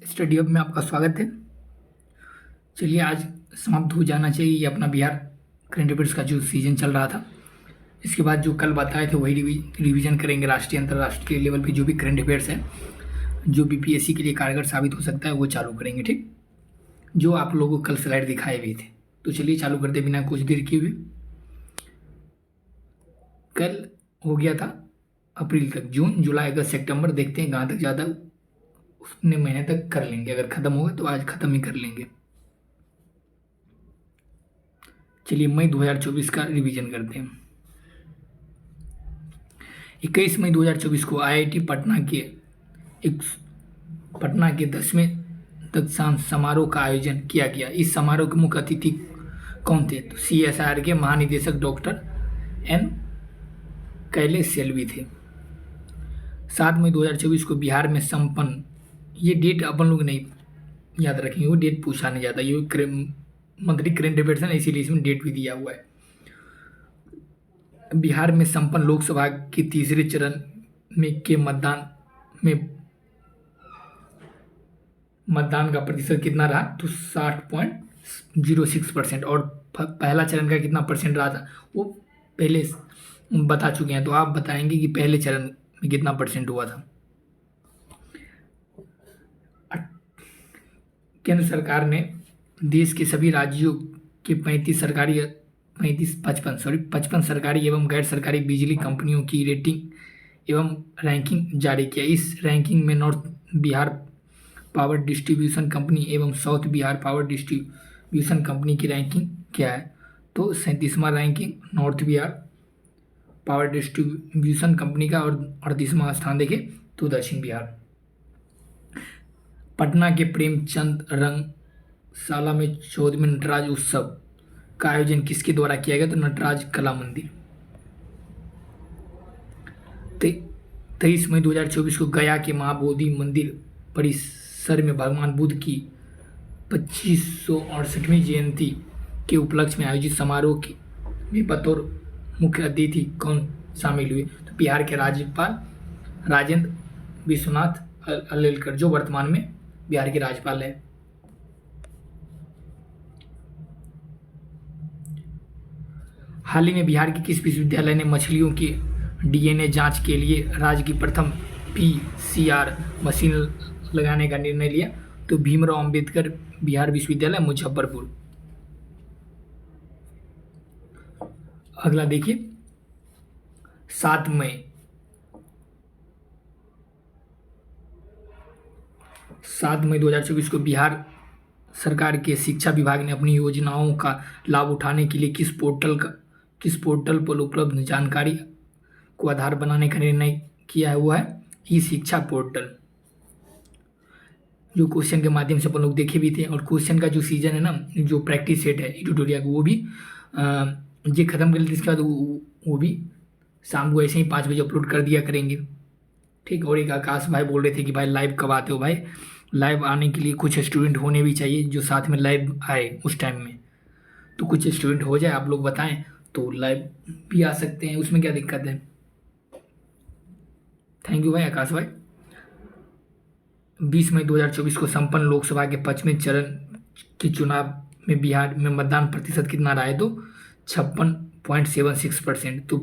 Study hub में आपका स्वागत है। चलिए, आज समाप्त हो जाना चाहिए ये अपना बिहार करंट अफेयर्स का जो सीजन चल रहा था। इसके बाद जो कल बताए थे वही रिवीजन करेंगे। राष्ट्रीय अंतर्राष्ट्रीय लेवल पे जो भी करंट अफेयर्स है, जो बीपीएससी के लिए कारगर साबित हो सकता है, वो चालू करेंगे। ठीक, जो आप लोगों को कल स्लाइड दिखाए भी थे। तो चलिए चालू करते बिना कुछ देर किए हुए। कल हो गया था अप्रैल तक, जून जुलाई अगस्त सितंबर, देखते हैं कहाँ तक ज़्यादा उतने महीने तक कर लेंगे। अगर ख़त्म होगा तो आज ख़त्म ही कर लेंगे। चलिए मई 2024 का रिवीजन करते हैं। 21 मई 2024 को आईआईटी पटना के 10वें दीक्षांत समारोह का आयोजन किया गया। इस समारोह के मुख्य अतिथि कौन थे? तो सीएसआईआर के महानिदेशक डॉक्टर एन कैलास-सेल्वी थे। 7 मई 2024 को बिहार में संपन्न, ये डेट अपन लोग नहीं याद रखेंगे, वो डेट पूछा नहीं जाता। ये मंथली करंट अफेयर्स है ना, इसीलिए इसमें डेट भी दिया हुआ है। बिहार में संपन्न लोकसभा के तीसरे चरण के मतदान का प्रतिशत कितना रहा? तो 60.06%। और पहला चरण का कितना परसेंट रहा था वो पहले बता चुके हैं। तो आप बताएंगे कि पहले चरण में कितना परसेंट हुआ था। केंद्र सरकार ने देश के सभी राज्यों के 55 सरकारी एवं गैर सरकारी बिजली कंपनियों की रेटिंग एवं रैंकिंग जारी किया। इस रैंकिंग में north Bihar power distribution company एवं south Bihar power distribution company की रैंकिंग क्या है? तो 37वां ranking north Bihar power distribution company का, और 38वां स्थान देखें तो दक्षिण बिहार। पटना के प्रेमचंद रंगशाला में 14वें नटराज उत्सव का आयोजन किसके द्वारा किया गया? तो नटराज कला मंदिर। 23 मई 2024 को गया के महाबोधि मंदिर परिसर में भगवान बुद्ध की 2568वीं जयंती के उपलक्ष्य में आयोजित समारोह में बतौर मुख्य अतिथि कौन शामिल हुए? तो बिहार के राज्यपाल राजेंद्र विश्वनाथ अर्लेकर, जो वर्तमान में बिहार के राज्यपाल है। हाल ही में बिहार के किस विश्वविद्यालय ने मछलियों के डीएनए जांच के लिए राज्य की प्रथम पीसीआर मशीन लगाने का निर्णय लिया? तो भीमराव अंबेडकर बिहार विश्वविद्यालय मुजफ्फरपुर। अगला देखिए, 7 मई 2024 को बिहार सरकार के शिक्षा विभाग ने अपनी योजनाओं का लाभ उठाने के लिए किस पोर्टल पर उपलब्ध जानकारी को आधार बनाने का निर्णय किया है? वो है ई शिक्षा पोर्टल, जो क्वेश्चन के माध्यम से अपन लोग देखे भी थे। और क्वेश्चन का जो सीजन है ना, जो प्रैक्टिस सेट है ट्यूटोरियल को, वो भी ये खत्म कर लेते। इसके बाद वो भी शाम को ऐसे ही 5 बजे अपलोड कर दिया करेंगे। ठीक। और एक आकाश भाई बोल रहे थे कि भाई लाइव कब आते हो? भाई लाइव आने के लिए कुछ स्टूडेंट होने भी चाहिए जो साथ में लाइव आए उस टाइम में। तो कुछ स्टूडेंट हो जाए, आप लोग बताएं तो लाइव भी आ सकते हैं, उसमें क्या दिक्कत है। थैंक यू भाई आकाश भाई। 20 मई 2024 को संपन्न लोकसभा के 5वें चरण के चुनाव में बिहार में मतदान प्रतिशत कितना रहा है? तो 56.76%। तो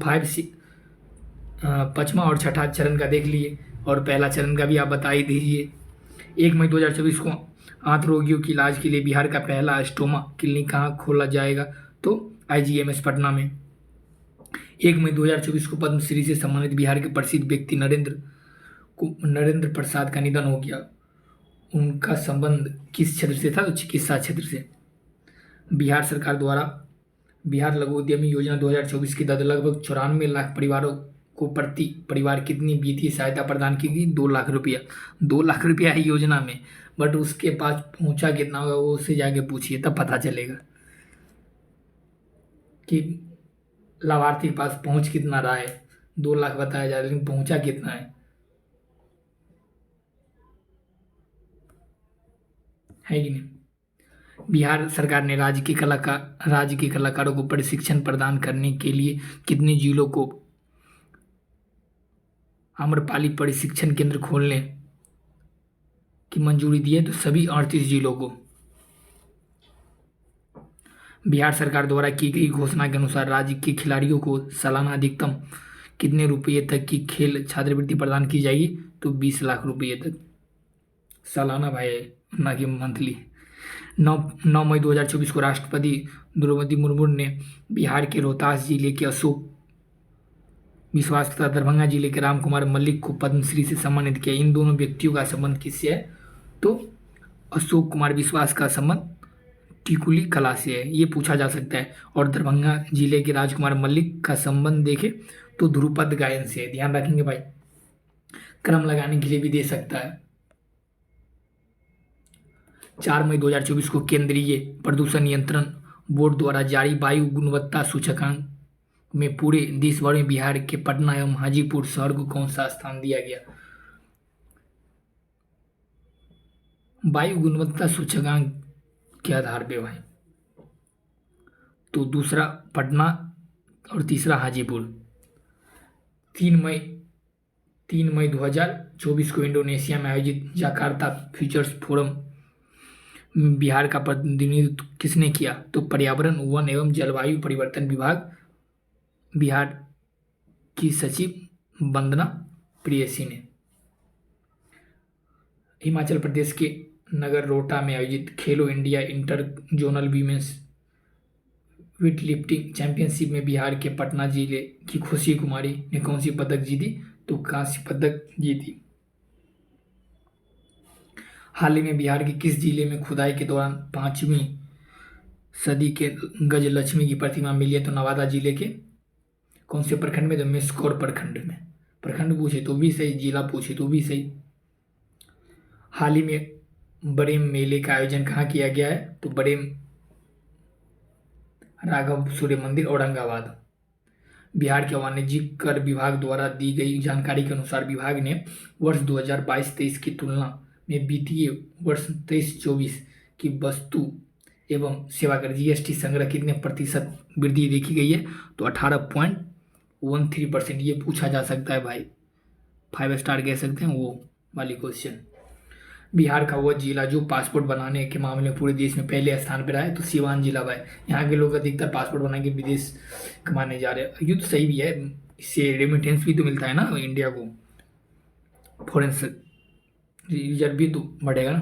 5वां और 6ठा चरण का देख लिए, और पहला चरण का भी आप बता ही दीजिए। 1 मई 2024 को आंत रोगियों के इलाज के लिए बिहार का पहला स्टोमा क्लिनिक कहाँ खोला जाएगा? तो आईजीएमएस पटना में। 1 मई 2024 को पद्मश्री से सम्मानित बिहार के प्रसिद्ध व्यक्ति नरेंद्र प्रसाद का निधन हो गया। उनका संबंध किस क्षेत्र से था? तो चिकित्सा क्षेत्र से। बिहार सरकार द्वारा बिहार लघु उद्यमी योजना 2024 के तहत लगभग 94 लाख परिवारों को प्रति परिवार कितनी वित्तीय सहायता प्रदान की गई? 2 लाख रुपया। 2 लाख रुपया है योजना में, बट उसके पास पहुंचा कितना होगा वो उससे जाके पूछिए, तब पता चलेगा कि लाभार्थी के पास पहुंच कितना रहा है। 2 लाख बताया जा रहा है, लेकिन पहुंचा कितना है कि नहीं? बिहार सरकार ने राज्य के कलाकारों को प्रशिक्षण प्रदान करने के लिए कितने जिलों को आम्रपाली प्रशिक्षण केंद्र खोलने की मंजूरी दी है, तो सभी 38 जिलों को। बिहार सरकार द्वारा की गई घोषणा के अनुसार राज्य के खिलाड़ियों को सालाना अधिकतम कितने रुपये तक की खेल छात्रवृत्ति प्रदान की जाएगी? तो 20 लाख रुपये तक सालाना भाई, ना कि मंथली। 9 मई 2024 को राष्ट्रपति द्रौपदी मुर्मू ने बिहार के रोहतास जिले के अशोक विश्वास तथा दरभंगा जिले के राम कुमार मल्लिक को पद्मश्री से सम्मानित किया। इन दोनों व्यक्तियों का संबंध किससे है? तो अशोक कुमार विश्वास का संबंध टिकुली कला से है, ये पूछा जा सकता है। और दरभंगा जिले के राजकुमार मल्लिक का संबंध देखें तो ध्रुपद गायन से है। ध्यान रखेंगे भाई, क्रम लगाने के लिए भी दे सकता है। 4 मई 2024 को केंद्रीय प्रदूषण नियंत्रण बोर्ड द्वारा जारी वायु गुणवत्ता सूचकांक में पूरे देश भर में बिहार के पटना एवं हाजीपुर शहर को कौन सा स्थान दिया गया? वायु गुणवत्ता सूचकांक के आधार पे भाई, तो दूसरा पटना और तीसरा हाजीपुर। 3 मई 2024 को इंडोनेशिया में आयोजित जकार्ता फ्यूचर्स फोरम बिहार का प्रतिनिधित्व किसने किया? तो पर्यावरण, वन एवं जलवायु परिवर्तन विभाग बिहार की सचिव वंदना प्रेयसी ने। हिमाचल प्रदेश के नगर रोटा में आयोजित खेलो India inter zonal women's weightlifting championship में बिहार के पटना जिले की खुशी कुमारी ने कौन सी पदक जीती? तो कांस्य पदक जीती। हाल ही में बिहार के किस जिले में खुदाई के दौरान 5वीं सदी के गजलक्ष्मी की प्रतिमा मिली है? तो नवादा जिले के कौन से प्रखंड में? तो मेस्कौर प्रखंड में। प्रखंड पूछे तो भी सही, जिला पूछे तो भी सही। हाल ही में बरेम मेले का आयोजन कहाँ किया गया है? तो बरेम राघव सूर्य मंदिर, औरंगाबाद। बिहार के वाणिज्यिक कर विभाग द्वारा दी गई जानकारी के अनुसार विभाग ने वर्ष 2022-23 की तुलना में वित्तीय वर्ष 23-24 की वस्तु एवं सेवा कर जीएसटी संग्रह कितने प्रतिशत वृद्धि देखी गई है? तो 18.13%। ये पूछा जा सकता है भाई, 5 स्टार कह सकते हैं वो वाली क्वेश्चन। बिहार का वो जिला जो पासपोर्ट बनाने के मामले में पूरे देश में पहले स्थान पर रहा है, तो सिवान जिला भाई। यहाँ के लोग अधिकतर पासपोर्ट बना के विदेश कमाने जा रहे हैं। ये तो सही भी है, इससे रेमिटेंस भी तो मिलता है ना इंडिया को, फॉरेन रिजर्व भी तो बढ़ेगा ना,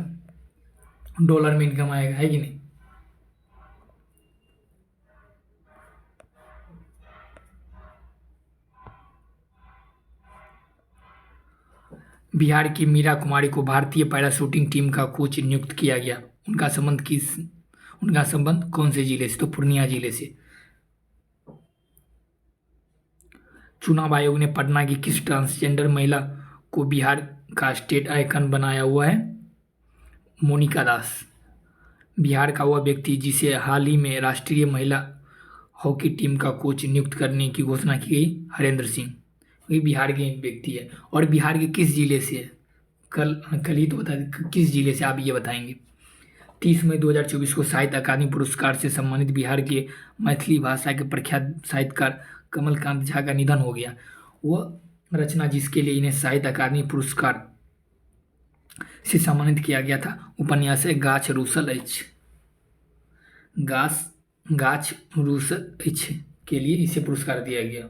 डॉलर में इनकम आएगा, है कि नहीं? बिहार की मीरा कुमारी को भारतीय पैराशूटिंग टीम का कोच नियुक्त किया गया। उनका संबंध कौन से जिले से? तो पूर्णिया जिले से। चुनाव आयोग ने पटना की किस ट्रांसजेंडर महिला को बिहार का स्टेट आइकन बनाया हुआ है? मोनिका दास। बिहार का वह व्यक्ति जिसे हाल ही में राष्ट्रीय महिला हॉकी टीम का कोच नियुक्त करने की घोषणा की गई? हरेंद्र सिंह। ये बिहार के एक व्यक्ति है। और बिहार के किस जिले से है? कल ही तो बता दें किस जिले से, आप ये बताएंगे। 30 मई 2024 को साहित्य अकादमी पुरस्कार से सम्मानित बिहार के मैथिली भाषा के प्रख्यात साहित्यकार कमलकांत झा का निधन हो गया। वह रचना जिसके लिए इन्हें साहित्य अकादमी पुरस्कार से सम्मानित किया गया था उपन्यास है गाछ रूसल अछि। गाछ रूसल अछि के लिए इसे पुरस्कार दिया गया।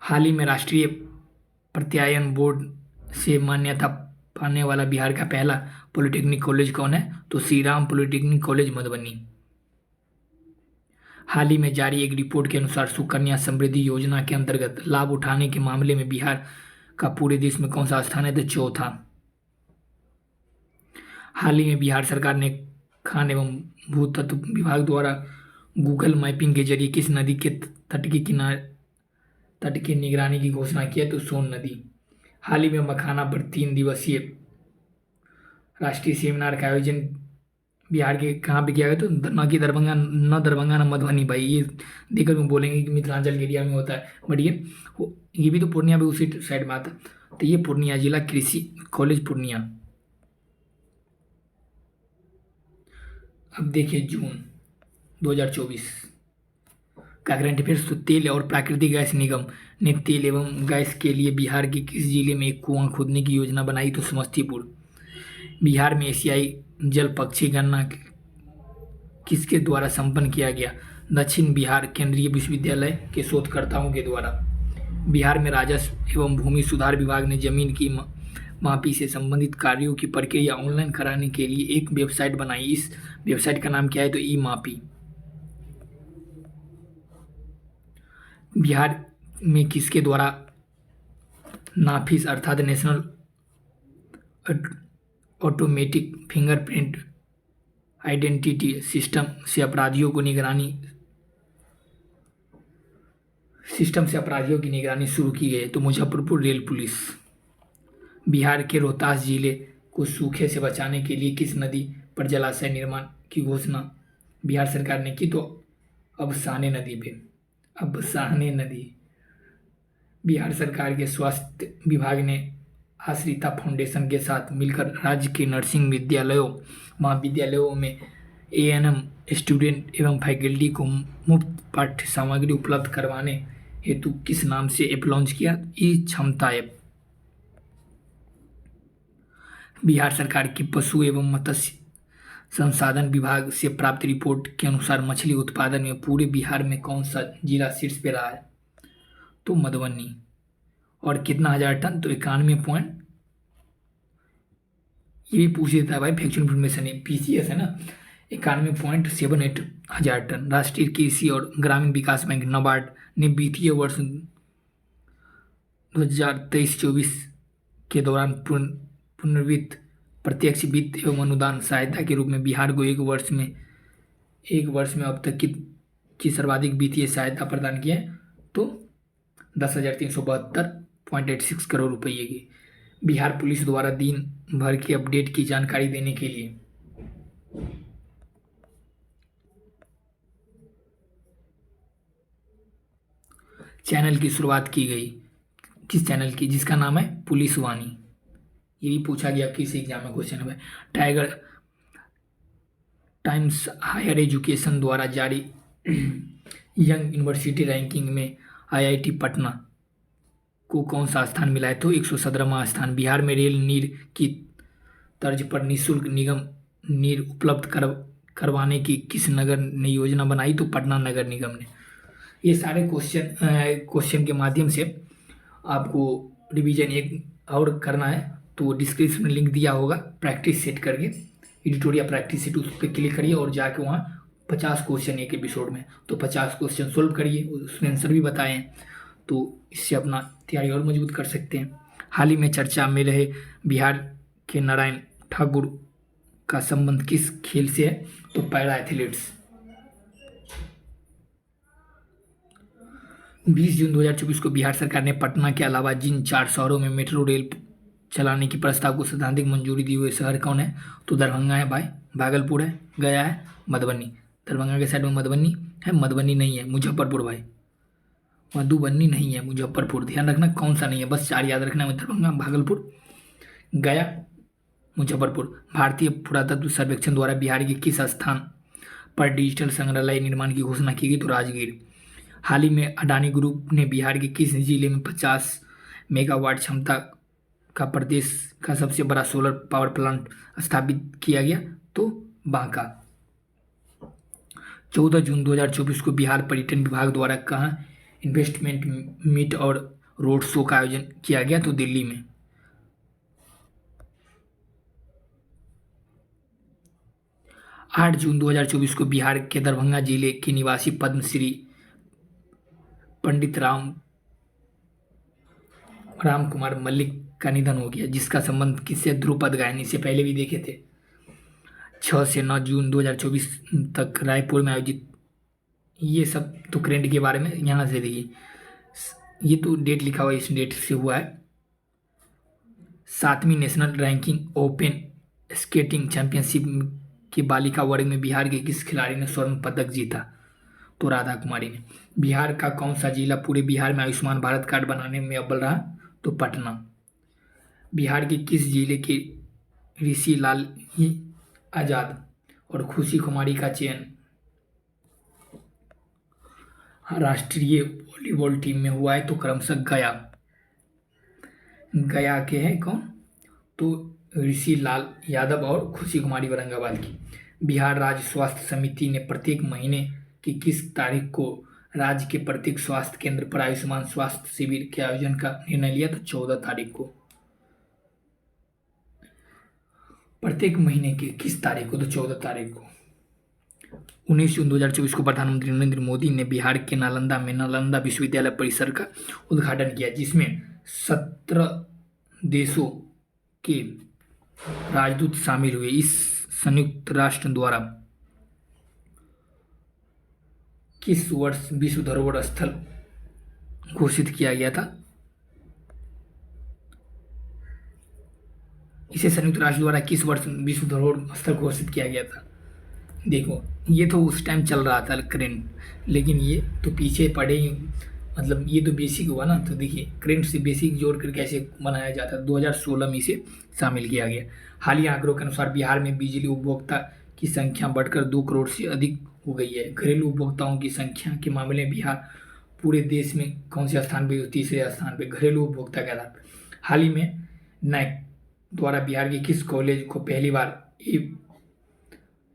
हाल ही में राष्ट्रीय प्रत्यायन बोर्ड से मान्यता पाने वाला बिहार का पहला पॉलिटेक्निक कॉलेज कौन है? तो श्री राम पॉलिटेक्निक कॉलेज मधुबनी। हाल ही में जारी एक रिपोर्ट के अनुसार सुकन्या समृद्धि योजना के अंतर्गत लाभ उठाने के मामले में बिहार का पूरे देश में कौन सा स्थान है? तो चौथा। हाल ही में बिहार सरकार ने खान एवं भूतत्व विभाग द्वारा गूगल मैपिंग के जरिए किस नदी के तट की निगरानी की घोषणा की है? तो सोन नदी। हाल ही में मखाना पर 3 दिवसीय राष्ट्रीय सेमिनार का आयोजन बिहार के कहाँ पे किया गया? तो दरभंगा न मधुबनी भाई, ये देखकर में बोलेंगे कि मिथिलांचल के एरिया में होता है, बट ये भी तो पूर्णिया भी उसी साइड में आता। तो ये पूर्णिया जिला कृषि कॉलेज पूर्णिया। अब देखिए जून 2024 का करंट अफेयर्स। तो तेल और प्राकृतिक गैस निगम ने तेल एवं गैस के लिए बिहार के किस जिले में एक कुआं खोदने की योजना बनाई? तो समस्तीपुर। बिहार में एशियाई जल पक्षी गणना किसके द्वारा संपन्न किया गया? दक्षिण बिहार केंद्रीय विश्वविद्यालय के शोधकर्ताओं के द्वारा। बिहार में राजस्व एवं भूमि सुधार विभाग ने जमीन की मापी से संबंधित कार्यों की प्रक्रिया ऑनलाइन कराने के लिए एक वेबसाइट बनाई। इस वेबसाइट का नाम क्या है? तो ई मापी। बिहार में किसके द्वारा नाफिस अर्थात national automatic fingerprint identity system से अपराधियों की निगरानी शुरू की गई? तो मुजफ्फरपुर रेल पुलिस। बिहार के रोहतास जिले को सूखे से बचाने के लिए किस नदी पर जलाशय निर्माण की घोषणा बिहार सरकार ने की? तो अबसाने नदी पे। अबसाने नदी। बिहार सरकार के स्वास्थ्य विभाग ने आश्रिता फाउंडेशन के साथ मिलकर राज्य के नर्सिंग विद्यालयों महाविद्यालयों में एएनएम स्टूडेंट एवं फैकल्टी को मुफ्त पाठ्य सामग्री उपलब्ध करवाने हेतु किस नाम से ऐप लॉन्च किया? ई क्षमता ऐप। बिहार सरकार के पशु एवं मत्स्य संसाधन विभाग से प्राप्त रिपोर्ट के अनुसार मछली उत्पादन में पूरे बिहार में कौन सा जिला शीर्ष पे रहा है? तो मधुबनी। और कितना हजार टन? तो 91 ये भी पूछ देता है भाई, फैक्चुअल इन्फॉर्मेशन है, पीसीएस है ना। 91.78 हजार टन। राष्ट्रीय कृषि और ग्रामीण विकास बैंक नाबार्ड ने वित्तीय वर्ष 2023-24 के दौरान पुनर्वित्त प्रत्यक्ष वित्त एवं अनुदान सहायता के रूप में बिहार को एक वर्ष में अब तक की सर्वाधिक वित्तीय सहायता प्रदान की है? तो 10,372.86 करोड़ रुपये की। बिहार पुलिस द्वारा दिन भर के अपडेट की जानकारी देने के लिए चैनल की शुरुआत की गई। किस चैनल की? जिसका नाम है पुलिस वाणी। ये भी पूछा गया किस एग्जाम में क्वेश्चन है। टाइगर टाइम्स हायर एजुकेशन द्वारा जारी यंग यूनिवर्सिटी रैंकिंग में आईआईटी पटना को कौन सा स्थान मिला है? तो 117वां स्थान। बिहार में रेल नीर की तर्ज पर निःशुल्क निगम नीर उपलब्ध करवाने की किस नगर ने योजना बनाई? तो पटना नगर निगम ने। ये सारे क्वेश्चन के माध्यम से आपको रिवीजन एक और करना है तो डिस्क्रिप्शन में लिंक दिया होगा, प्रैक्टिस सेट करके एडिटोरियल प्रैक्टिस सेट, उस पर क्लिक करिए और जाके वहाँ 50 क्वेश्चन एक एपिसोड में, तो 50 क्वेश्चन सोल्व करिए, उसमें आंसर भी बताए हैं, तो इससे अपना तैयारी और मजबूत कर सकते हैं। हाल ही में चर्चा में रहे बिहार के नारायण ठाकुर का संबंध किस खेल से है? तो पैरा एथलीट्स। 20 जून 2024 को बिहार सरकार ने पटना के अलावा जिन 4 शहरों में मेट्रो रेल चलाने की प्रस्ताव को सैद्धांतिक मंजूरी दी हुई शहर कौन है? तो दरभंगा है भाई, भागलपुर है, गया है, मधुबनी। दरभंगा के साइड में मधुबनी है, मधुबनी नहीं है, मुजफ्फरपुर भाई, मधुबनी नहीं है, मुजफ्फरपुर। ध्यान रखना कौन सा नहीं है, बस 4 याद रखना है, दरभंगा, भागलपुर, गया, मुजफ्फरपुर। भारतीय पुरातत्व सर्वेक्षण द्वारा बिहार के किस स्थान पर डिजिटल संग्रहालय निर्माण की घोषणा की गई? तो राजगीर। हाल ही में अडानी ग्रुप ने बिहार के किस जिले में 50 मेगावाट क्षमता का प्रदेश का सबसे बड़ा सोलर पावर प्लांट स्थापित किया गया? तो बांका। 14 जून 2024 को बिहार पर्यटन विभाग द्वारा कहाँ इन्वेस्टमेंट मीट और रोड शो का आयोजन किया गया? तो दिल्ली में। 8 जून 2024 को बिहार के दरभंगा जिले के निवासी पद्मश्री पंडित राम कुमार मल्लिक का निधन हो गया, जिसका संबंध किससे? ध्रुपद गायनी से, पहले भी देखे थे। 6 से 9 जून 2024 तक रायपुर में आयोजित, ये सब तो करेंट के बारे में यहाँ से देखिए, ये तो डेट लिखा हुआ है, इस डेट से हुआ है। 7वीं national ranking open skating championship की बालिका वर्ग में बिहार के किस खिलाड़ी ने स्वर्ण पदक जीता? तो राधा कुमारी ने। बिहार का कौन सा जिला पूरे बिहार में आयुष्मान भारत कार्ड बनाने में अव्वल रहा? तो पटना। बिहार के किस जिले के ऋषि लाल आजाद और खुशी कुमारी का चयन राष्ट्रीय वॉलीबॉल टीम में हुआ है तो क्रमशः गया, गया के हैं कौन, तो ऋषि लाल यादव और खुशी कुमारी औरंगाबाद की। बिहार राज्य स्वास्थ्य समिति ने प्रत्येक महीने की किस तारीख को राज्य के प्रत्येक स्वास्थ्य केंद्र पर आयुष्मान स्वास्थ्य शिविर के आयोजन का निर्णय लिया? तो 14 तारीख को। प्रत्येक महीने के किस तारीख को? तो 14 तारीख को। 19 जून 2024 को प्रधानमंत्री नरेंद्र मोदी ने बिहार के नालंदा में नालंदा विश्वविद्यालय परिसर का उद्घाटन किया, जिसमें 17 देशों के राजदूत शामिल हुए। इस संयुक्त राष्ट्र द्वारा किस वर्ष विश्व धरोहर स्थल घोषित किया गया था? इसे संयुक्त राष्ट्र द्वारा किस वर्ष विश्व धरोहर स्थल घोषित किया गया था? देखो, ये तो उस टाइम चल रहा था करंट, लेकिन ये तो पीछे पड़े ही, मतलब ये तो बेसिक हुआ ना। तो देखिए, करंट से बेसिक जोड़ कर कैसे बनाया जाता है। 2016 में इसे शामिल किया गया। हालिया आंकड़ों के अनुसार बिहार में बिजली उपभोक्ता की संख्या बढ़कर 2 करोड़ से अधिक हो गई है। घरेलू उपभोक्ताओं की संख्या के मामले में बिहार पूरे देश में कौन से स्थान पे? तीसरे स्थान पे घरेलू उपभोक्ता के आधार पर। हाल ही में नैक द्वारा बिहार के किस कॉलेज को पहली बार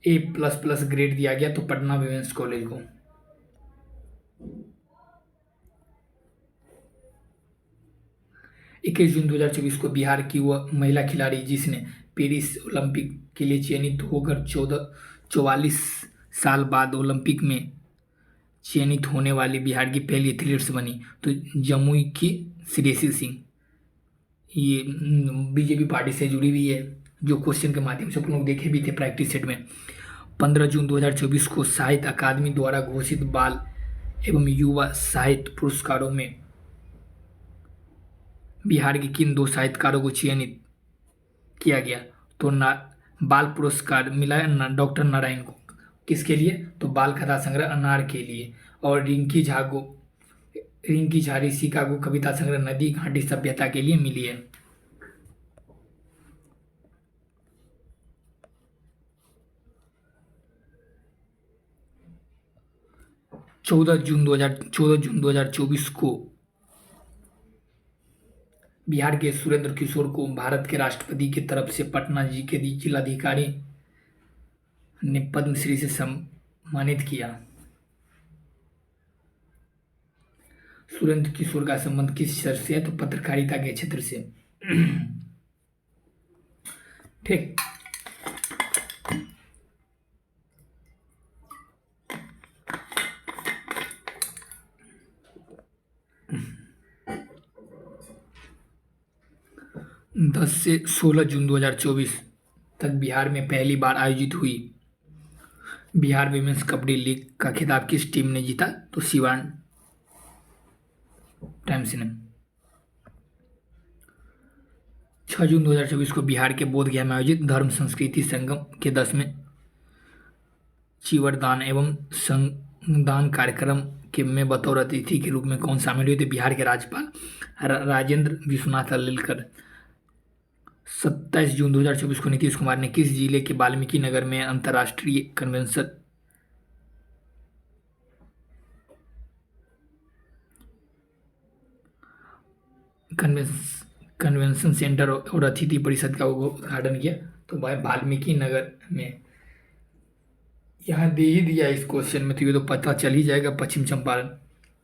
A++ ग्रेड दिया गया? तो पटना विमेंस कॉलेज को। 21 जून 2024 को बिहार की वह महिला खिलाड़ी जिसने पेरिस ओलंपिक के लिए चयनित होकर 44 साल बाद ओलंपिक में चयनित होने वाली बिहार की पहली एथलीट्स बनी, तो जमुई की श्रेयसी सिंह। ये बीजेपी पार्टी से जुड़ी हुई है, जो क्वेश्चन के माध्यम से अपन लोग देखे भी थे प्रैक्टिस सेट में। 15 जून 2024 को साहित्य अकादमी द्वारा घोषित बाल एवं युवा साहित्य पुरस्कारों में बिहार के किन 2 साहित्यकारों को चयनित किया गया? तो बाल पुरस्कार मिला है डॉक्टर नारायण को। किसके लिए? तो बाल कथा संग्रह अनार के लिए। और रिंकी झा ऋषिका को कविता संग्रह नदी घाटी सभ्यता के लिए मिली है। 14 जून 2024 को बिहार के सुरेंद्र किशोर को भारत के राष्ट्रपति की तरफ से पटना जी के जिलाधिकारी ने पद्मश्री से सम्मानित किया। सुरेंद्र किशोर का संबंध किस क्षेत्र से है? तो पत्रकारिता के क्षेत्र से। ठीक। दस से 16 जून 2024 तक बिहार में पहली बार आयोजित हुई बिहार विमेंस कबड्डी लीग का खिताब किस टीम ने जीता? तो सिवान टाइम्स ने। 6 जून 2024 को बिहार के बोधगया में आयोजित धर्म संस्कृति संगम के 10वें चीवरदान एवं संगदान कार्यक्रम के में बतौर अतिथि के रूप में कौन शामिल हुए थे? बिहार के राज्यपाल राजेंद्र विश्वनाथ अलेलकर। 27 जून 2024 को नीतीश कुमार ने किस जिले के वाल्मीकि नगर में अंतर्राष्ट्रीय कन्वेंशन सेंटर और अतिथि परिषद का उद्घाटन किया? तो भाई वाल्मीकि नगर में। यहाँ दे ही दिया इस क्वेश्चन में, तो ये तो पता चल ही जाएगा, पश्चिम चंपारण।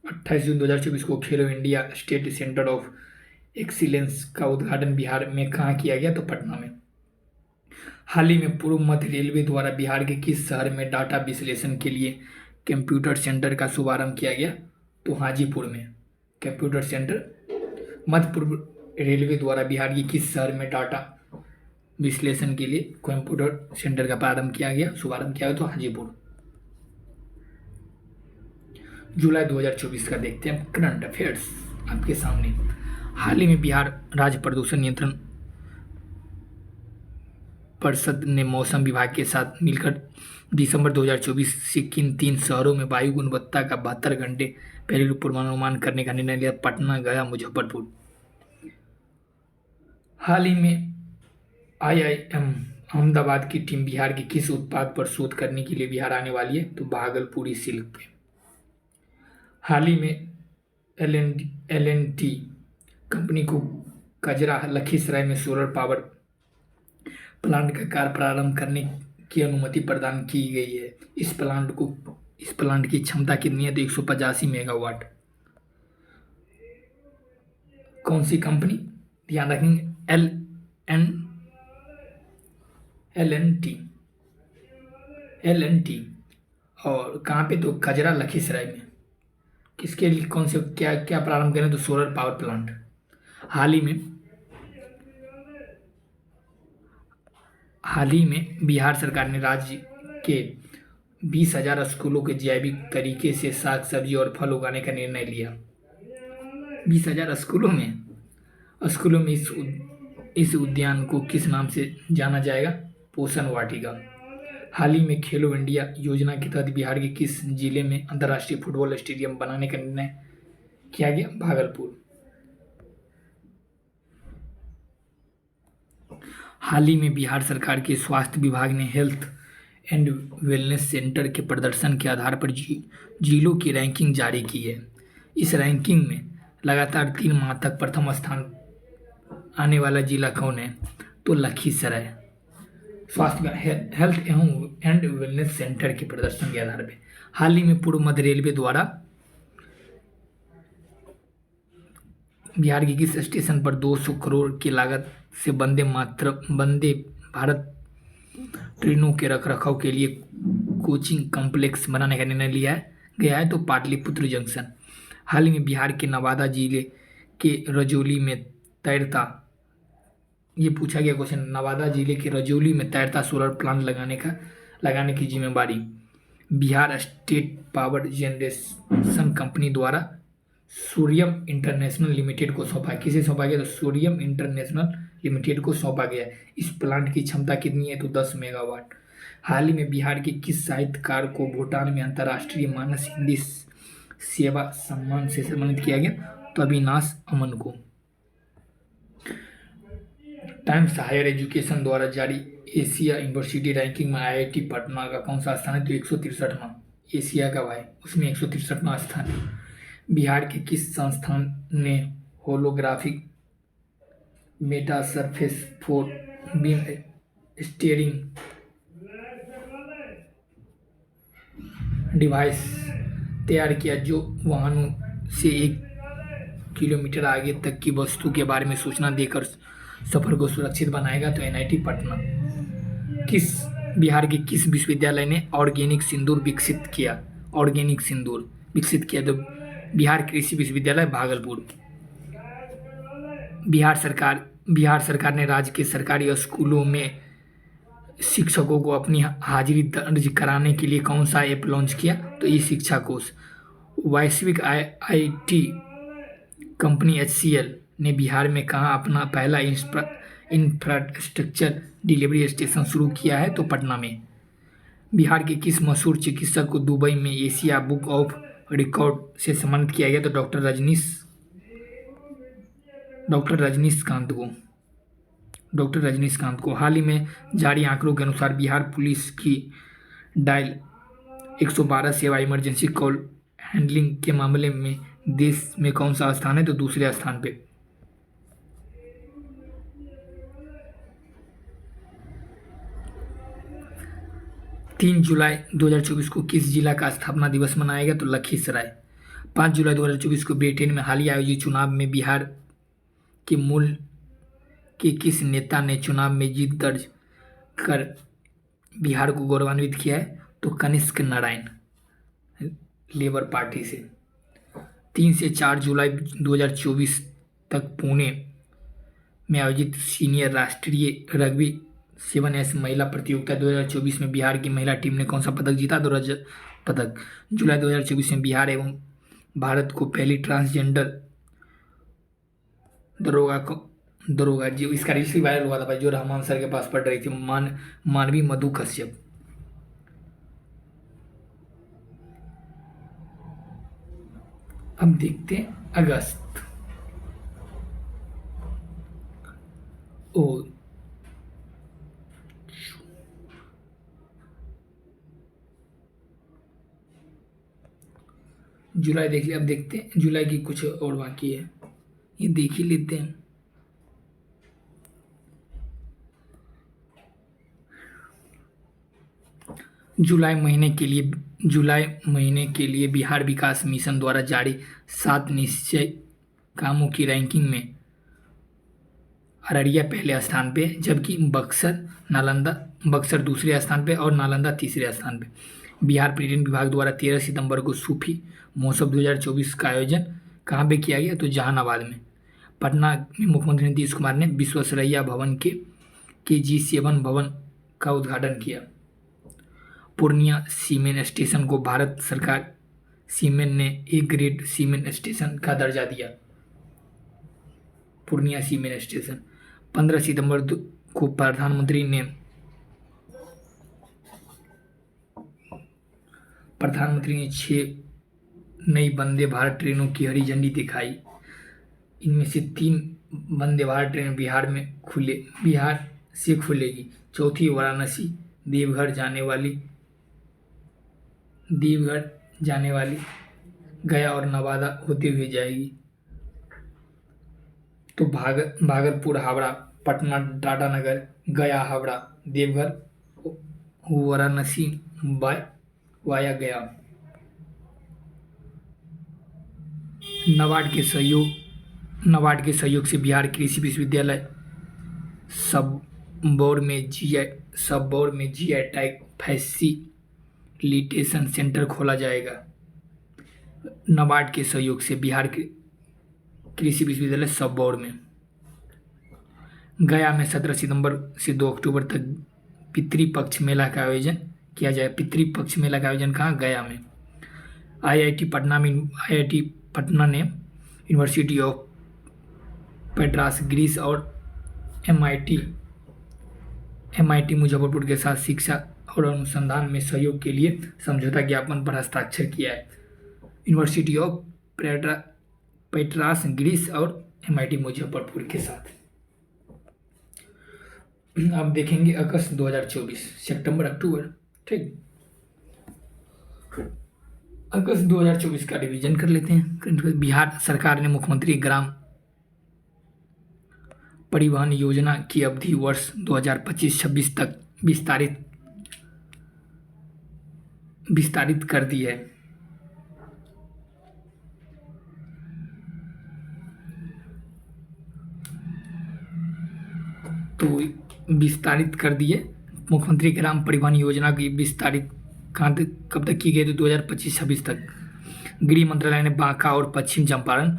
28 जून 2024 को खेलो India state centre of excellence का उद्घाटन बिहार में कहाँ किया गया? तो पटना में। हाल ही में पूर्व मध्य रेलवे द्वारा बिहार के किस शहर में डाटा विश्लेषण के लिए कंप्यूटर सेंटर का शुभारंभ किया गया? तो हाजीपुर में। कंप्यूटर सेंटर मध्य पूर्व रेलवे द्वारा बिहार के किस शहर में डाटा विश्लेषण के लिए कंप्यूटर सेंटर का शुभारंभ किया गया? तो हाजीपुर। जुलाई 2024 का देखते हैं करंट अफेयर्स आपके सामने। हाल ही में बिहार राज्य प्रदूषण नियंत्रण परिषद ने मौसम विभाग के साथ मिलकर दिसंबर 2024 से किन 3 शहरों में वायु गुणवत्ता का 72 घंटे पहले पूर्वानुमान करने का निर्णय लिया? पटना, गया, मुजफ्फरपुर। हाल ही में IIM अहमदाबाद की टीम बिहार के किस उत्पाद पर शोध करने के लिए बिहार आने वाली है? तो भागलपुरी सिल्क पे। हाल ही में एल एन टी कंपनी को कजरा लखीसराय में सोलर पावर प्लांट का कार्य प्रारंभ करने की अनुमति प्रदान की गई है। इस प्लांट की क्षमता कितनी है? तो 185 मेगावाट। कौन सी कंपनी? ध्यान रखेंगे, N L N T L N T. और कहाँ पे? तो खजरा लखीसराय में। किसके लिए, कौन से, क्या क्या प्रारंभ करें? तो सोलर पावर प्लांट। हाल ही में बिहार सरकार ने राज्य के 20,000 स्कूलों के जैविक तरीके से साग सब्जी और फल उगाने का निर्णय लिया। 20,000 स्कूलों में इस उद्यान को किस नाम से जाना जाएगा? पोषण वाटिका। हाल ही में खेलो इंडिया योजना के तहत बिहार के किस जिले में अंतर्राष्ट्रीय फुटबॉल स्टेडियम बनाने का निर्णय किया गया? भागलपुर। हाल ही में बिहार सरकार के स्वास्थ्य विभाग ने हेल्थ एंड वेलनेस सेंटर के प्रदर्शन के आधार पर जिलों की रैंकिंग जारी की है। इस रैंकिंग में लगातार 3 माह तक प्रथम स्थान आने वाला जिला कौन है? तो लखीसराय। स्वास्थ्य हेल्थ एंड वेलनेस सेंटर के प्रदर्शन के आधार पर हाल ही में पूर्व मध्य रेलवे द्वारा बिहार के किस स्टेशन पर 200 करोड़ की लागत से वंदे भारत ट्रेनों के रखरखाव के लिए कोचिंग कॉम्प्लेक्स बनाने का निर्णय लिया गया है? तो पाटलिपुत्र जंक्शन। हाल ही में बिहार के नवादा जिले के रजौली में तैरता, ये पूछा गया क्वेश्चन, नवादा जिले के रजौली में तैरता सोलर प्लांट लगाने की जिम्मेदारी Bihar state power generation company द्वारा सूर्यम इंटरनेशनल लिमिटेड को सौंपा। किसे सौंपा गया? तो सूर्यम इंटरनेशनल लिमिटेड को सौंपा गया। इस प्लांट की क्षमता कितनी है? तो 10 मेगावाट। हाल ही में बिहार के किस साहित्यकार को भूटान में अंतर्राष्ट्रीय मानस हिंदी सेवा सम्मान से सम्मानित किया गया? तो अविनाश अमन को। टाइम्स हायर एजुकेशन द्वारा जारी एशिया यूनिवर्सिटी रैंकिंग में आईआईटी पटना का कौन सा स्थान है? तो 163वां। एशिया का भाई, उसमें 163वां स्थान है। बिहार के किस संस्थान ने holographic Meta surface four beam steering device तैयार किया, जो वाहनों से 1 किलोमीटर आगे तक की वस्तु के बारे में सूचना देकर सफर को सुरक्षित बनाएगा? तो एनआईटी पटना। बिहार के किस विश्वविद्यालय ने ऑर्गेनिक सिंदूर विकसित किया? तो बिहार कृषि विश्वविद्यालय भागलपुर। बिहार सरकार ने राज्य के सरकारी स्कूलों में शिक्षकों को अपनी हाजिरी दर्ज कराने के लिए कौन सा ऐप लॉन्च किया? तो ई शिक्षा कोष। वैश्विक आईटी कंपनी HCL ने बिहार में कहाँ अपना पहला इंफ्रास्ट्रक्चर डिलीवरी स्टेशन शुरू किया है? तो पटना में। बिहार के किस मशहूर चिकित्सक को दुबई में एशिया बुक ऑफ रिकॉर्ड से सम्मानित किया गया? तो डॉक्टर रजनीशकांत को। हाल ही में जारी आंकड़ों के अनुसार बिहार पुलिस की डायल 112 सेवा इमरजेंसी कॉल हैंडलिंग के मामले में देश में कौन सा स्थान है? तो दूसरे स्थान पे। तीन जुलाई 2024 को किस जिला का स्थापना दिवस मनाया गया? तो लखीसराय। 5 जुलाई 2024 को ब्रिटेन में हालिया आयोजित चुनाव में बिहार के मूल के किस नेता ने चुनाव में जीत दर्ज कर बिहार को गौरवान्वित किया है? तो कनिष्क नारायण, लेबर पार्टी से। 3 से 4 जुलाई 2024 तक पुणे में आयोजित सीनियर राष्ट्रीय रग्बी 7S महिला प्रतियोगिता 2024 में बिहार की महिला टीम ने कौन सा पदक जीता? तो रजत पदक। जुलाई 2024 में बिहार एवं भारत को पहली ट्रांसजेंडर दरोगा जो इसका रील्स भी वायरल हुआ था भाई, जो रहमान सर के पास पढ़ रही थी, मानवी मधु कश्यप। अब देखते हैं अगस्त। ओ जुलाई देख लिया, अब देखते हैं जुलाई की कुछ और बाकी है, ये देख ही लेते हैं। जुलाई महीने के लिए बिहार विकास मिशन द्वारा जारी 7 निश्चय कामों की रैंकिंग में अररिया पहले स्थान पे, जबकि बक्सर दूसरे स्थान पे और नालंदा तीसरे स्थान पे। बिहार पर्यटन विभाग द्वारा 13 सितंबर को सूफी महोत्सव 2024 का आयोजन कहाँ पे किया गया? तो जहानाबाद में। पटना में मुख्यमंत्री नीतीश कुमार ने विश्वेश्वरैया भवन के G7 भवन का उद्घाटन किया। पूर्णिया सीमेंट स्टेशन को भारत सरकार सीमेंट ने ए ग्रेड सीमेंट स्टेशन का दर्जा दिया। पूर्णिया सीमेंट स्टेशन 15 सितंबर को प्रधानमंत्री ने 6 नई वंदे भारत ट्रेनों की हरी झंडी दिखाई। इनमें से 3 वंदे भारत ट्रेन बिहार से खुलेगी। चौथी वाराणसी देवघर जाने वाली गया और नवादा होते हुए जाएगी। तो भागलपुर हावड़ा, पटना टाटानगर, गया हावड़ा, देवघर वाराणसी वाया गया। नाबार्ड के सहयोग से बिहार कृषि विश्वविद्यालय सबौर में जीआई टैग फैसिलिटेशन सेंटर खोला जाएगा। नाबार्ड के सहयोग से बिहार कृषि विश्वविद्यालय सबौर में। गया में 17 सितंबर से 2 अक्टूबर तक पितृपक्ष मेला का आयोजन किया जाए। पितृपक्ष मेला का आयोजन कहाँ? गया में। आईआईटी पटना ने यूनिवर्सिटी ऑफ पेट्रास ग्रीस और एमआईटी मुजफ्फरपुर के साथ शिक्षा और अनुसंधान में सहयोग के लिए समझौता ज्ञापन पर हस्ताक्षर किया है। यूनिवर्सिटी ऑफ पेट्रास ग्रीस और एमआईटी मुजफ्फरपुर के साथ। अब देखेंगे अगस्त 2024, सितंबर अक्टूबर, ठीक। अगस्त 2024 का रिवीजन कर लेते हैं। बिहार सरकार ने मुख्यमंत्री ग्राम परिवहन योजना की अवधि वर्ष 2025-26 तक विस्तारित कर दी है। तो विस्तारित कर दिए मुख्यमंत्री ग्राम परिवहन योजना की विस्तारित कब तक की गई? तो 2025-26 तक। गृह मंत्रालय ने बांका और पश्चिम चंपारण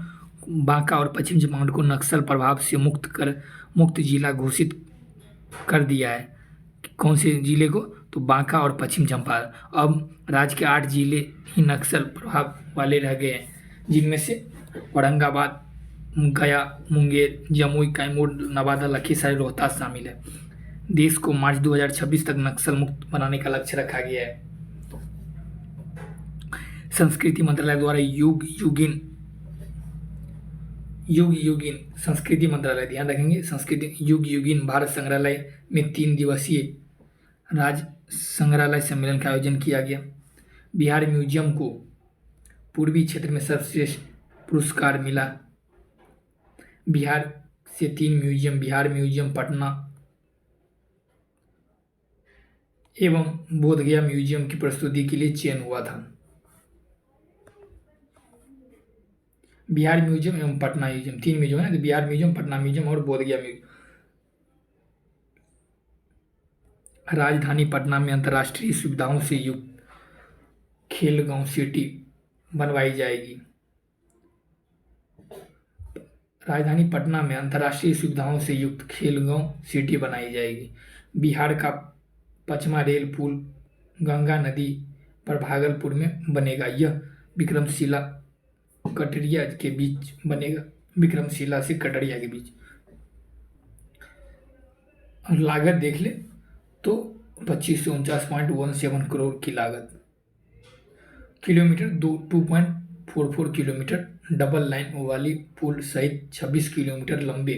को नक्सल प्रभाव से मुक्त जिला घोषित कर दिया है। कौन से जिले को? तो बांका और पश्चिम चंपारण। अब राज्य के 8 जिले ही नक्सल प्रभाव वाले रह गए हैं, जिनमें से औरंगाबाद, गया, मुंगेर, जमुई, कैमूर, नवादा, लखीसराय, रोहतास शामिल है। देश को मार्च 2026 तक नक्सल मुक्त बनाने का लक्ष्य रखा गया है। संस्कृति मंत्रालय द्वारा युग युगीन संस्कृति मंत्रालय, ध्यान रखेंगे, संस्कृति युग युगीन भारत संग्रहालय में 3 दिवसीय राज्य संग्रहालय सम्मेलन का आयोजन किया गया। बिहार म्यूजियम को पूर्वी क्षेत्र में सर्वश्रेष्ठ पुरस्कार मिला। बिहार से 3 म्यूजियम, बिहार म्यूजियम पटना एवं बोधगया म्यूजियम की प्रस्तुति के लिए चयन हुआ था। बिहार म्यूजियम एवं पटना म्यूजियम, 3 म्यूजियम है, तो बिहार म्यूजियम, पटना म्यूजियम और बोधगया म्यूजियम। राजधानी पटना में अंतर्राष्ट्रीय सुविधाओं से युक्त खेलगांव सिटी बनवाई जाएगी। राजधानी पटना में अंतर्राष्ट्रीय सुविधाओं से युक्त खेलगांव सिटी बनाई जाएगी। बिहार का 5वां रेल पुल गंगा नदी पर भागलपुर में बनेगा। यह विक्रमशिला कटरिया के बीच बनेगा, विक्रमशिला से कटरिया के बीच। और लागत देख ले तो 2549.17 करोड़ की लागत। किलोमीटर 2.44 किलोमीटर डबल लाइन वाली पुल सहित 26 किलोमीटर लंबे।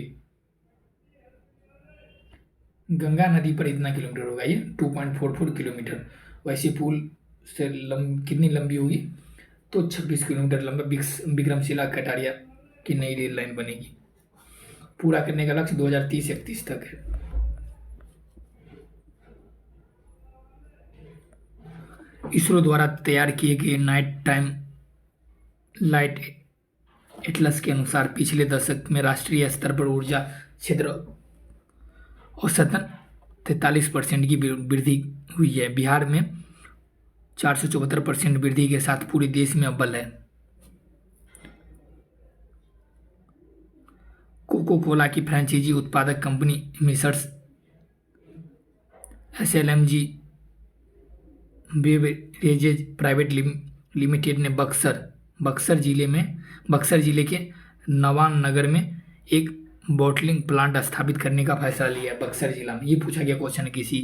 गंगा नदी पर इतना किलोमीटर होगा, ये 2.44 किलोमीटर। वैसे पुल से कितनी लंबी होगी? तो 26 किलोमीटर लंबा विक्रमशिला कटारिया की नई रेल लाइन बनेगी। पूरा करने का लक्ष्य 2030-31 तक है। इसरो द्वारा तैयार किए गए नाइट टाइम लाइट एटलस के अनुसार पिछले दशक में राष्ट्रीय स्तर पर ऊर्जा क्षेत्र औसतन 43% की वृद्धि हुई है। बिहार में 474% वृद्धि के साथ पूरे देश में अव्वल है। कोको कोला की फ्रेंचाइजी उत्पादक company Mrs SLMG beverages private limited ने बक्सर जिले के नवान नगर में एक बॉटलिंग प्लांट स्थापित करने का फैसला लिया। बक्सर जिला में ये पूछा गया क्वेश्चन किसी।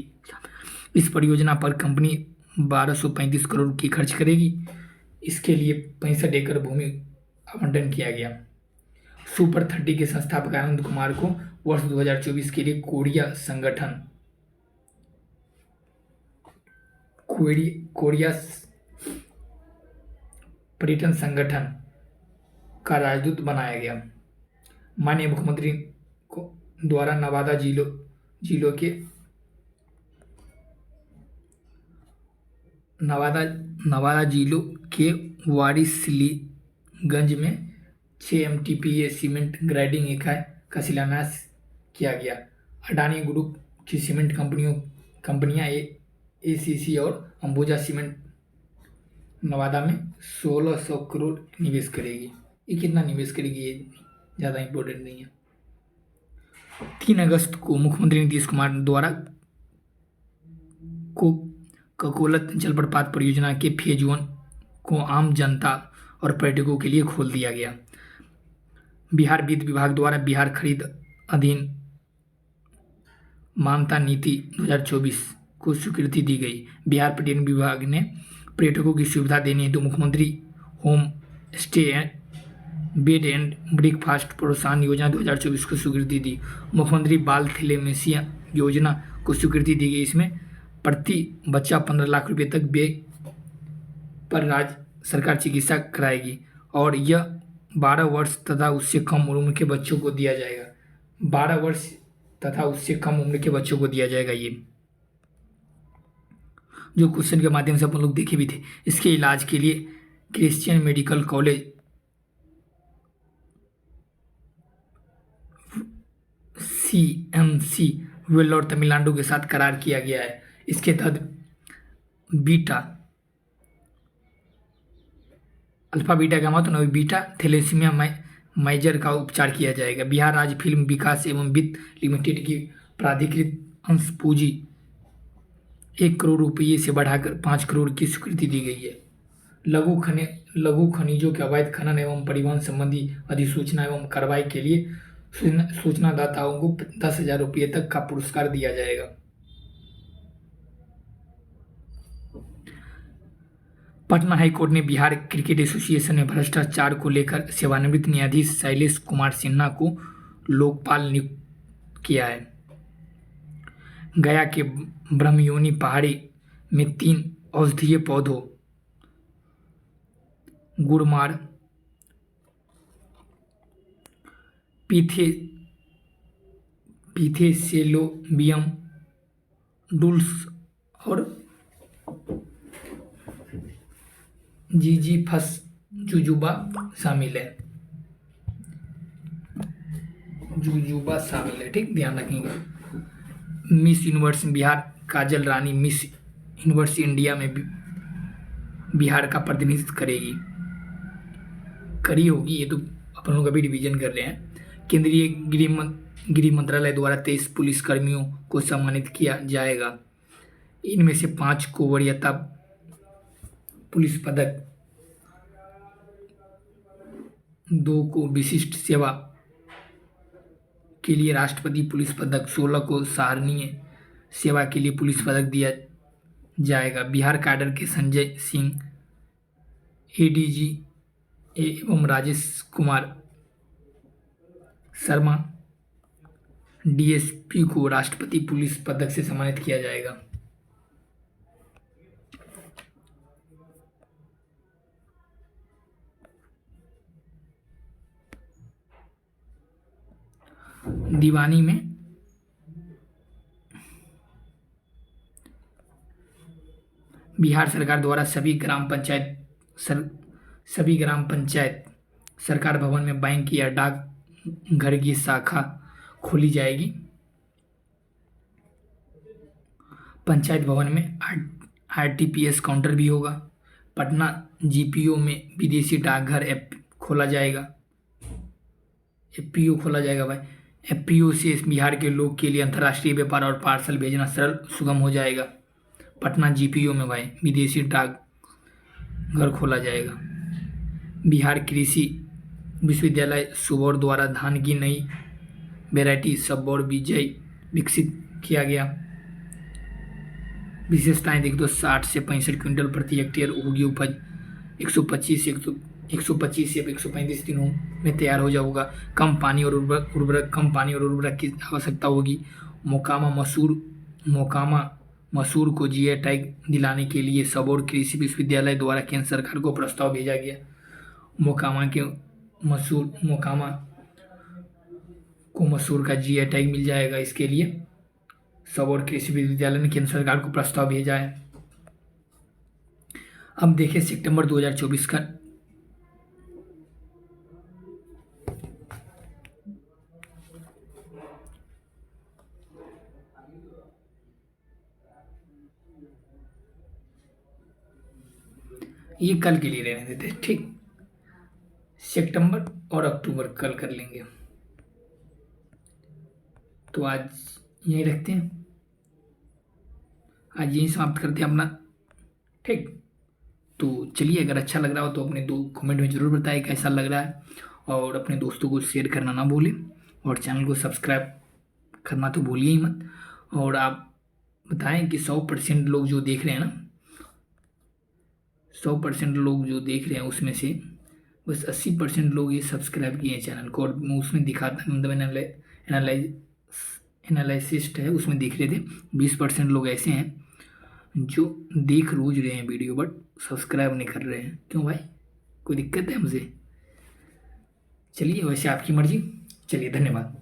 इस परियोजना पर कंपनी 1235 करोड़ की खर्च करेगी। इसके लिए 65 एकड़ भूमि आवंटन किया गया। सुपर 30 के संस्थापक आनंद कुमार को वर्ष 2024 के लिए कोरिया पर्यटन संगठन का राजदूत बनाया गया। माननीय मुख्यमंत्री को द्वारा नवादा जिलों के वारिसलीगंज में 6 MTPA सीमेंट ग्राइंडिंग इकाई का शिलान्यास किया गया। अडानी ग्रुप की सीमेंट कंपनियां ACC और अंबुजा सीमेंट नवादा में 1600 करोड़ निवेश करेगी। ये कितना निवेश करेगी ये ज़्यादा इम्पोर्टेंट नहीं है। 3 अगस्त को मुख्यमंत्री नीतीश कुमार द्वारा ककोलत जलप्रपात परियोजना के फेज 1 को आम जनता और पर्यटकों के लिए खोल दिया गया। बिहार वित्त विभाग द्वारा बिहार खरीद अधीन मान्यता नीति 2024 को स्वीकृति दी गई। बिहार पर्यटन विभाग ने पर्यटकों की सुविधा देने हेतु मुख्यमंत्री home stay bed and breakfast प्रोत्साहन योजना 2024 को स्वीकृति दी। मुख्यमंत्री बाल थैलेसीमिया योजना को स्वीकृति दी गई। इसमें प्रति बच्चा 15 लाख रुपए तक व्यय पर राज्य सरकार चिकित्सा कराएगी और यह 12 वर्ष तथा उससे कम उम्र के बच्चों को दिया जाएगा। 12 वर्ष तथा उससे कम उम्र के बच्चों को दिया जाएगा। ये जो क्वेश्चन के माध्यम से अपन लोग देखे भी थे। इसके इलाज के लिए Christian medical college CMC Vellore Tamil Nadu के साथ करार किया गया है। इसके तहत अल्फा बीटा का मतलब बीटा थैलेसीमिया मेजर का उपचार किया जाएगा। बिहार राज्य फिल्म विकास एवं वित्त लिमिटेड की प्राधिकृत अंश पूंजी 1 करोड़ रुपये से बढ़ाकर 5 करोड़ की स्वीकृति दी गई है। लघु खनिजों के अवैध खनन एवं परिवहन संबंधी अधिसूचना एवं कार्रवाई के लिए सूचनादाताओं को 10,000 रुपये तक का पुरस्कार दिया जाएगा। पटना हाईकोर्ट ने बिहार क्रिकेट एसोसिएशन में भ्रष्टाचार को लेकर सेवानिवृत्त न्यायाधीश शैलेश कुमार सिन्हा को लोकपाल नियुक्त किया है। गया के ब्रह्मयोनी पहाड़ी में 3 औषधीय पौधों गुड़मार, पीथेसेलोबियम डुल्स और जीजीफस जुजुबा शामिल है। ठीक, ध्यान रखेंगे। मिस यूनिवर्स बिहार काजल रानी मिस यूनिवर्स इंडिया में बिहार का प्रतिनिधित्व करी होगी। ये तो अपन लोग अभी रिवीजन कर रहे हैं। केंद्रीय गृह मंत्रालय द्वारा 23 पुलिस कर्मियों को सम्मानित किया जाएगा। इनमें से 5 को वरीयता पुलिस पदक, 2 को विशिष्ट सेवा के लिए राष्ट्रपति पुलिस पदक, 16 को सराहनीय सेवा के लिए पुलिस पदक दिया जाएगा। बिहार कैडर के संजय सिंह ADG एवं राजेश कुमार शर्मा DSP को राष्ट्रपति पुलिस पदक से सम्मानित किया जाएगा। दीवानी में बिहार सरकार द्वारा सभी ग्राम पंचायत सरकार भवन में बैंक या डाक घर की शाखा खोली जाएगी। पंचायत भवन में आरटीपीएस काउंटर भी होगा। पटना जीपीओ में विदेशी डाकघर ऐप खोला जाएगा। एफपीओ खोला जाएगा भाई। एफपीओ से बिहार के लोग के लिए अंतर्राष्ट्रीय व्यापार और पार्सल भेजना सरल सुगम हो जाएगा। पटना जीपीओ में भाई विदेशी डाकघर खोला जाएगा। बिहार कृषि विश्वविद्यालय सुबौर द्वारा धान की नई वैरायटी सबौर विजय विकसित किया गया। विशेषताएं देख दो, 60 से 65 क्विंटल प्रति हेक्टेयर होगी उपज। 125 से 135 दिनों में तैयार हो जाएगा। कम पानी और उर्वरक की आवश्यकता होगी। मोकामा मसूर को जीआई टैग दिलाने के लिए सबौर कृषि विश्वविद्यालय द्वारा केंद्र सरकार को प्रस्ताव भेजा गया। मोकामा को मसूर का जीआई टैग मिल जाएगा। इसके लिए सबौर कृषि विश्वविद्यालय ने केंद्र सरकार को प्रस्ताव भेजा है। अब देखें सितंबर 2024 का ये कल के लिए रहने देते, ठीक। सितंबर और अक्टूबर कल कर लेंगे। तो आज यही रखते हैं, आज यही समाप्त करते हैं अपना, ठीक। तो चलिए, अगर अच्छा लग रहा हो तो अपने कमेंट में ज़रूर बताएं कैसा लग रहा है, और अपने दोस्तों को शेयर करना ना भूलें, और चैनल को सब्सक्राइब करना तो भूलिए ही मत। और आप बताएं कि 100% लोग जो देख रहे हैं ना, 100% लोग जो देख रहे हैं उसमें से बस 80% लोग ये सब्सक्राइब किए हैं चैनल को, और उसमें दिखाता मतलब एनालिसिस्ट है उसमें दिख रहे थे 20% लोग ऐसे हैं जो देख रोज रहे हैं वीडियो बट सब्सक्राइब नहीं कर रहे हैं। क्यों भाई, कोई दिक्कत है हमसे? चलिए, वैसे आपकी मर्जी। चलिए, धन्यवाद।